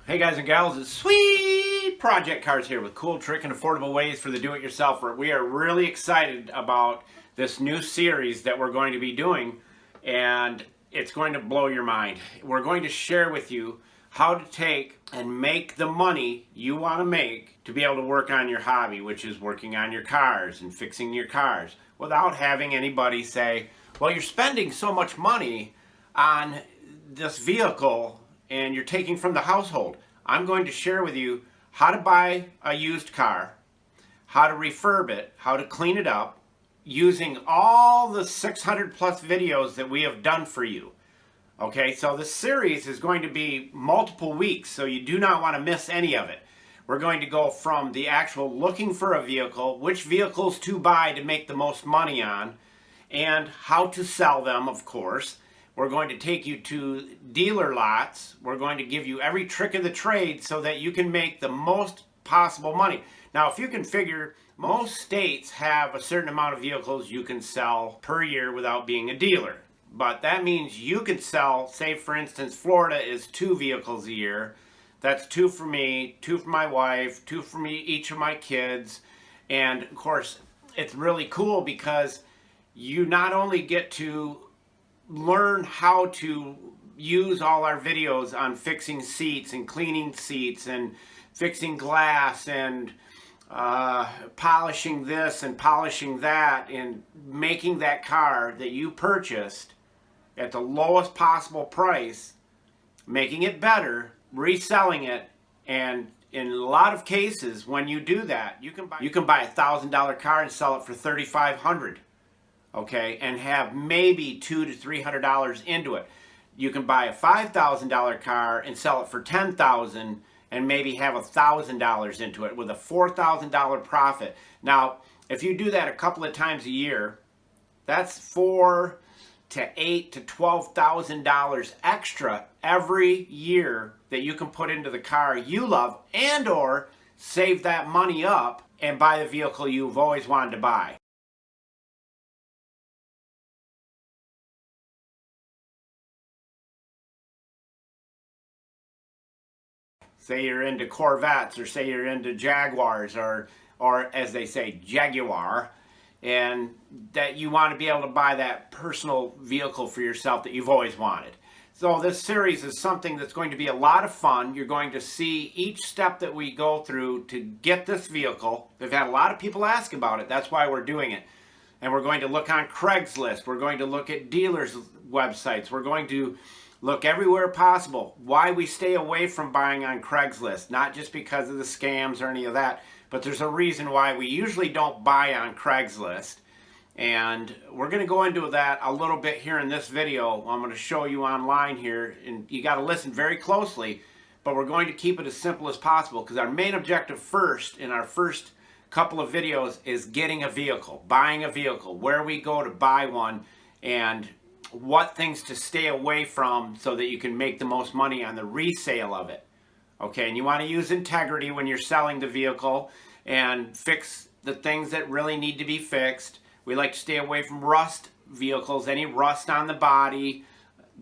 Hey guys and gals, it's Sweet Project Cars here with cool, trick, and affordable ways for the do-it-yourselfer. We are really excited about this new series that we're going to be doing, and it's going to blow your mind. We're going to share with you how to take and make the money you want to make to be able to work on your hobby, which is working on your cars and fixing your cars, without having anybody say, well, you're spending so much money on this vehicle and you're taking from the household. I'm going to share with you how to buy a used car, how to refurb it, how to clean it up, using all the 600 plus videos that we have done for you. Okay, so this series is going to be multiple weeks, so you do not want to miss any of it. We're going to go from the actual looking for a vehicle, which vehicles to buy to make the most money on, and how to sell them, of course. We're going to take you to dealer lots. We're going to give you every trick of the trade so that you can make the most possible money. Now, if you can figure, most states have a certain amount of vehicles you can sell per year without being a dealer. But that means you could sell, say for instance, Florida is 2 vehicles a year. That's 2 for me, 2 for my wife, 2 for me, each of my kids. And of course, it's really cool because you not only get to learn how to use all our videos on fixing seats and cleaning seats and fixing glass and polishing this and polishing that and making that car that you purchased at the lowest possible price, making it better, reselling it, and in a lot of cases when you do that, you can buy $1,000 car and sell it for $3,500. Okay, and have maybe $200 to $300 into it. You can buy a $5,000 car and sell it for $10,000 and maybe have $1,000 into it with a $4,000 profit. Now, if you do that a couple of times a year, that's $4,000 to $8,000 to $12,000 extra every year that you can put into the car you love, and or save that money up and buy the vehicle you've always wanted to buy. Say you're into Corvettes, or say you're into Jaguars, or as they say, Jaguar, and that you want to be able to buy that personal vehicle for yourself that you've always wanted. So this series is something that's going to be a lot of fun. You're going to see each step that we go through to get this vehicle. We've had a lot of people ask about it. That's why we're doing it. And we're going to look on Craigslist. We're going to look at dealers' websites. We're going to look everywhere possible. Why we stay away from buying on Craigslist, not just because of the scams or any of that, but there's a reason why we usually don't buy on Craigslist. And we're going to go into that a little bit here in this video. I'm going to show you online here, and you got to listen very closely, but we're going to keep it as simple as possible because our main objective first, in our first couple of videos, is getting a vehicle, buying a vehicle, where we go to buy one, and what things to stay away from so that you can make the most money on the resale of it. Okay, and you want to use integrity when you're selling the vehicle and fix the things that really need to be fixed. We like to stay away from rust vehicles, any rust on the body,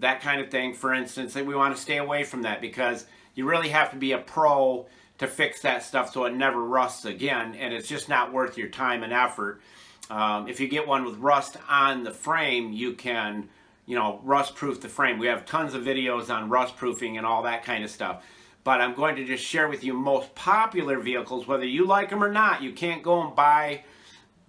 that kind of thing. For instance, we want to stay away from that because you really have to be a pro to fix that stuff so it never rusts again, and it's just not worth your time and effort. If you get one with rust on the frame, you can, rust proof the frame. We have tons of videos on rust proofing and all that kind of stuff. But I'm going to just share with you most popular vehicles, whether you like them or not. You can't go and buy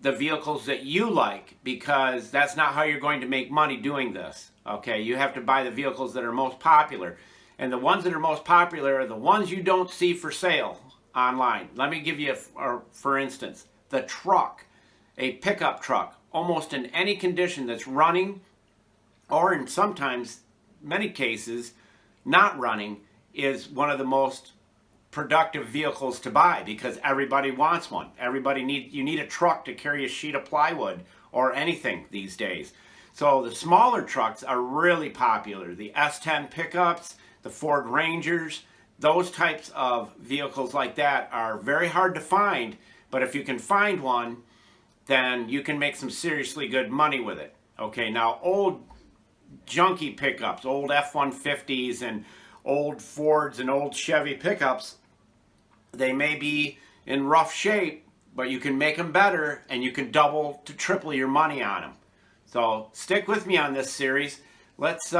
the vehicles that you like because that's not how you're going to make money doing this. Okay, you have to buy the vehicles that are most popular. And the ones that are most popular are the ones you don't see for sale online. Let me give you, for instance, the truck. A pickup truck, almost in any condition that's running, or in sometimes, many cases, not running, is one of the most productive vehicles to buy because everybody wants one. You need a truck to carry a sheet of plywood or anything these days. So the smaller trucks are really popular. The S10 pickups, the Ford Rangers, those types of vehicles like that are very hard to find, but if you can find one, then you can make some seriously good money with it. Okay, now old junky pickups, old F-150s and old Fords and old Chevy pickups, they may be in rough shape, but you can make them better and you can double to triple your money on them. So stick with me on this series. Let's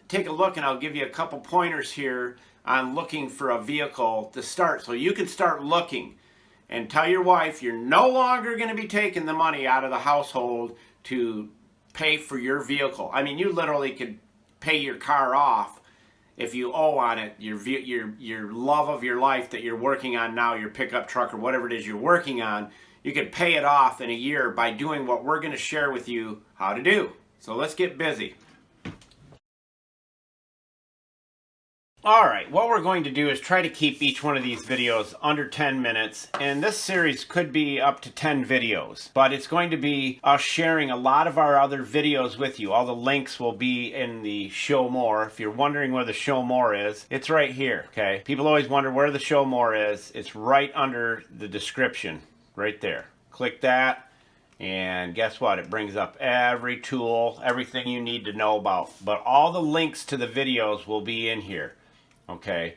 take a look, and I'll give you a couple pointers here on looking for a vehicle to start, so you can start looking and tell your wife you're no longer going to be taking the money out of the household to pay for your vehicle. I mean, you literally could pay your car off if you owe on it your love of your life that you're working on now, your pickup truck or whatever it is you're working on. You could pay it off in a year by doing what we're going to share with you how to do. So let's get busy. Alright, what we're going to do is try to keep each one of these videos under 10 minutes, and this series could be up to 10 videos, but it's going to be us sharing a lot of our other videos with you. All the links will be in the show more. If you're wondering where the show more is, it's right here, okay? People always wonder where the show more is. It's right under the description, right there. Click that, and guess what? It brings up every tool, everything you need to know about. But all the links to the videos will be in here. Okay,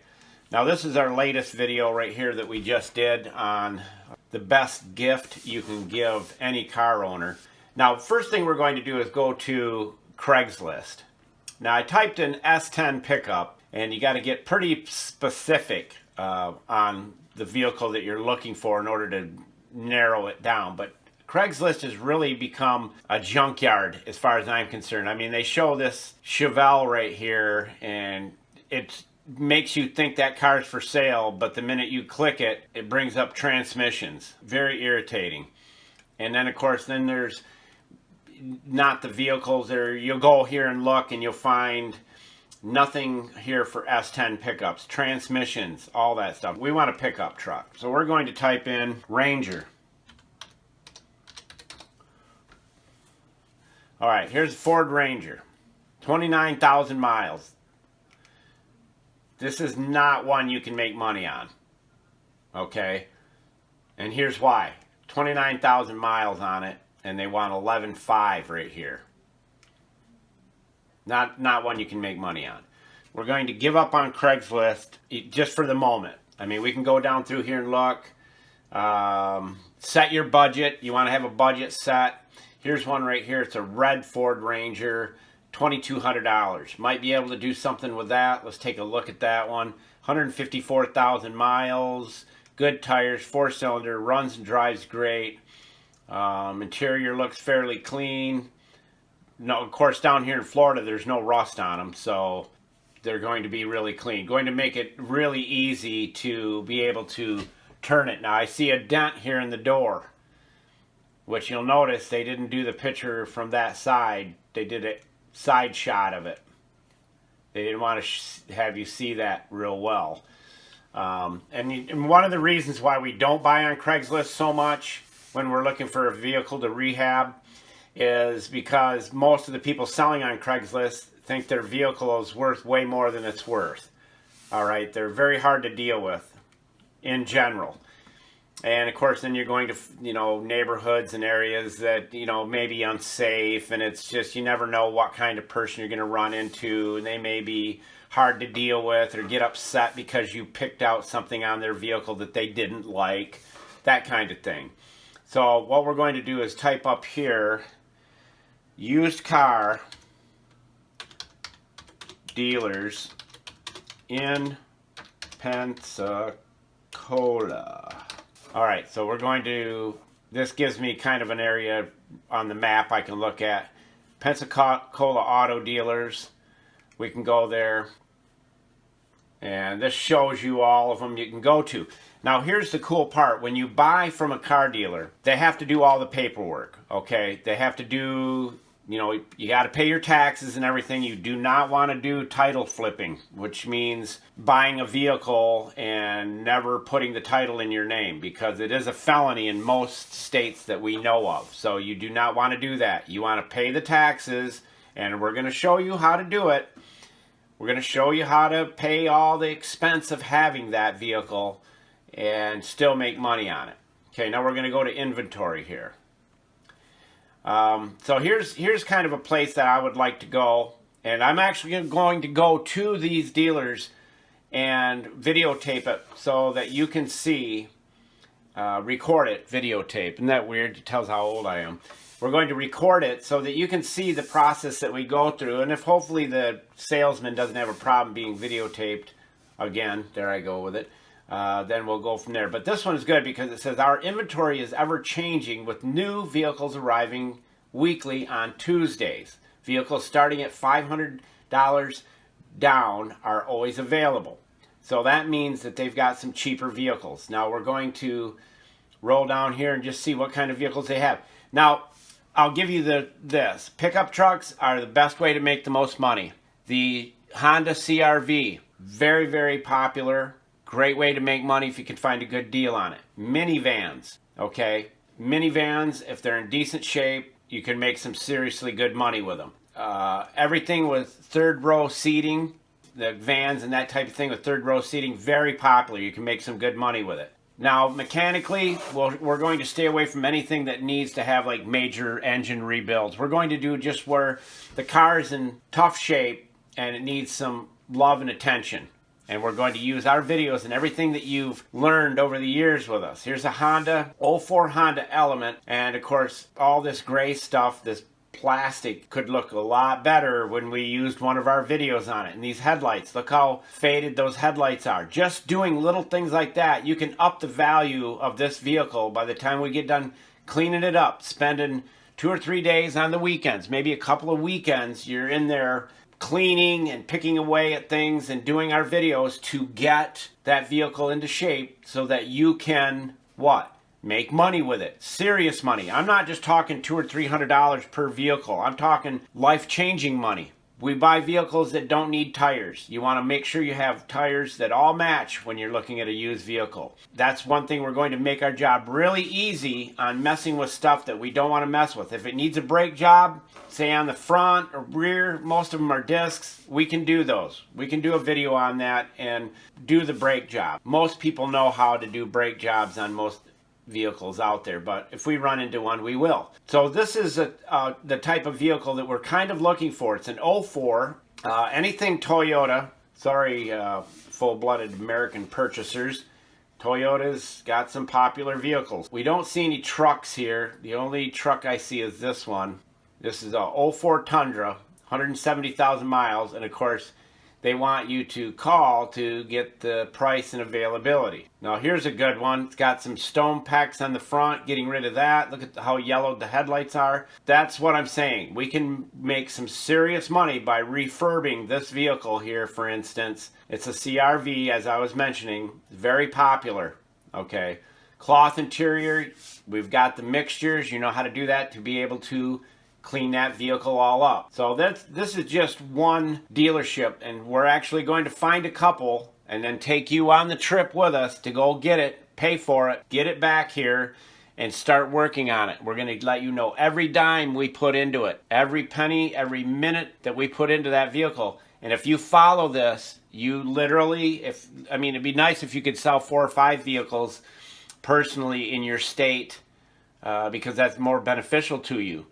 now this is our latest video right here that we just did on the best gift you can give any car owner. Now, first thing we're going to do is go to Craigslist. Now, I typed in S10 pickup, and you got to get pretty specific on the vehicle that you're looking for in order to narrow it down. But Craigslist has really become a junkyard as far as I'm concerned. I mean, they show this Chevelle right here, and it's makes you think that car's for sale, but the minute you click it, it brings up transmissions. Very irritating. And then, of course, then there's not the vehicles there. You'll go here and look, and you'll find nothing here for S10 pickups, transmissions, all that stuff. We want a pickup truck. So we're going to type in Ranger. All right, here's Ford Ranger. 29,000 miles. This is not one you can make money on, okay? And here's why. 29,000 miles on it, and they want 11.5 right here. Not one you can make money on. We're going to give up on Craigslist just for the moment. I mean, we can go down through here and look. Set your budget. You want to have a budget set. Here's one right here. It's a red Ford Ranger. $2,200. Might be able to do something with that. Let's take a look at that one. 154,000 miles. Good tires. 4-cylinder. Runs and drives great. Interior looks fairly clean. No, of course, down here in Florida, there's no rust on them, so they're going to be really clean. Going to make it really easy to be able to turn it. Now, I see a dent here in the door, which you'll notice they didn't do the picture from that side. They did it side shot of it. They didn't want to have you see that real well. And one of the reasons why we don't buy on Craigslist so much when we're looking for a vehicle to rehab is because most of the people selling on Craigslist think their vehicle is worth way more than it's worth. All right, they're very hard to deal with in general. And of course, then you're going to, neighborhoods and areas that, may be unsafe, and it's just, you never know what kind of person you're going to run into, and they may be hard to deal with or get upset because you picked out something on their vehicle that they didn't like, that kind of thing. So what we're going to do is type up here, used car dealers in Pensacola. Alright, so we're going to, this gives me kind of an area on the map I can look at. Pensacola Auto Dealers. We can go there. And this shows you all of them you can go to. Now here's the cool part. When you buy from a car dealer, they have to do all the paperwork, okay? They have to do, you got to pay your taxes and everything. You do not want to do title flipping, which means buying a vehicle and never putting the title in your name, because it is a felony in most states that we know of. So you do not want to do that. You want to pay the taxes, and we're going to show you how to do it. We're going to show you how to pay all the expense of having that vehicle and still make money on it. Okay, now we're going to go to inventory here. So here's kind of a place that I would like to go, and I'm actually going to go to these dealers and videotape it so that you can see, record it, videotape. Isn't that weird? It tells how old I am. We're going to record it so that you can see the process that we go through, and if hopefully the salesman doesn't have a problem being videotaped, again, there I go with it, then we'll go from there. But this one is good because it says our inventory is ever changing with new vehicles arriving weekly on Tuesdays. Vehicles starting at $500 down are always available. So that means that they've got some cheaper vehicles. Now we're going to roll down here and just see what kind of vehicles they have. Now, I'll give you this. Pickup trucks are the best way to make the most money. The Honda CR-V, very, very popular. Great way to make money if you can find a good deal on it. Minivans, okay? Minivans, if they're in decent shape, you can make some seriously good money with them. Everything with third row seating, the vans and that type of thing with third row seating, very popular. You can make some good money with it. Now, mechanically, we're going to stay away from anything that needs to have like major engine rebuilds. We're going to do just where the car is in tough shape and it needs some love and attention. And we're going to use our videos and everything that you've learned over the years with us. Here's a Honda, 04 Honda Element. And of course, all this gray stuff, this plastic could look a lot better when we used one of our videos on it. And these headlights, look how faded those headlights are. Just doing little things like that, you can up the value of this vehicle by the time we get done cleaning it up, spending 2 or 3 days on the weekends, maybe a couple of weekends, you're in there cleaning and picking away at things and doing our videos to get that vehicle into shape so that you can, what? Make money with it. Serious money. I'm not just talking $200 or $300 per vehicle. I'm talking life-changing money. We buy vehicles that don't need tires. You want to make sure you have tires that all match when you're looking at a used vehicle. That's one thing we're going to make our job really easy on messing with stuff that we don't want to mess with. If it needs a brake job, say on the front or rear, most of them are discs, we can do those. We can do a video on that and do the brake job. Most people know how to do brake jobs on most vehicles out there, but if we run into one, we will. So this is the type of vehicle that we're kind of looking for. It's an 04. Anything Toyota, sorry, full-blooded American purchasers, Toyota's got some popular vehicles. We don't see any trucks here. The only truck I see is this one. This is a 04 Tundra, 170,000 miles, and of course, they want you to call to get the price and availability. Now here's a good one. It's got some stone pecks on the front, getting rid of that. Look at how yellowed the headlights are. That's what I'm saying. We can make some serious money by refurbing this vehicle here, for instance. It's a CR-V, as I was mentioning. Very popular, okay? Cloth interior, we've got the mixtures. You know how to do that to be able to clean that vehicle all up. So this is just one dealership, and we're actually going to find a couple and then take you on the trip with us to go get it, pay for it, get it back here, and start working on it. We're going to let you know every dime we put into it, every penny, every minute that we put into that vehicle. And if you follow this, you literally, it'd be nice if you could sell 4 or 5 vehicles personally in your state because that's more beneficial to you.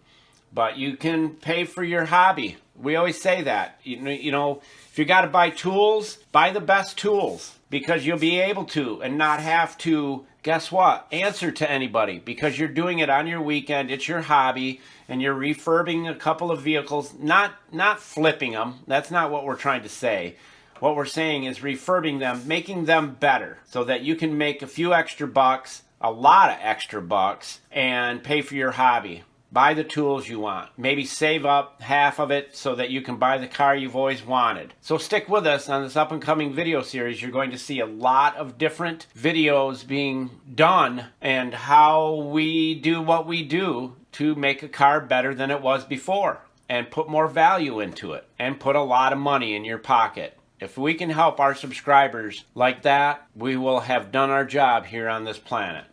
But you can pay for your hobby. We always say that. You know, if you got to buy tools, buy the best tools because you'll be able to and not have to, guess what, answer to anybody because you're doing it on your weekend. It's your hobby and you're refurbing a couple of vehicles, not flipping them. That's not what we're trying to say. What we're saying is refurbing them, making them better so that you can make a few extra bucks, a lot of extra bucks, and pay for your hobby. Buy the tools you want. Maybe save up half of it so that you can buy the car you've always wanted. So stick with us on this up and coming video series. You're going to see a lot of different videos being done and how we do what we do to make a car better than it was before and put more value into it and put a lot of money in your pocket. If we can help our subscribers like that, we will have done our job here on this planet.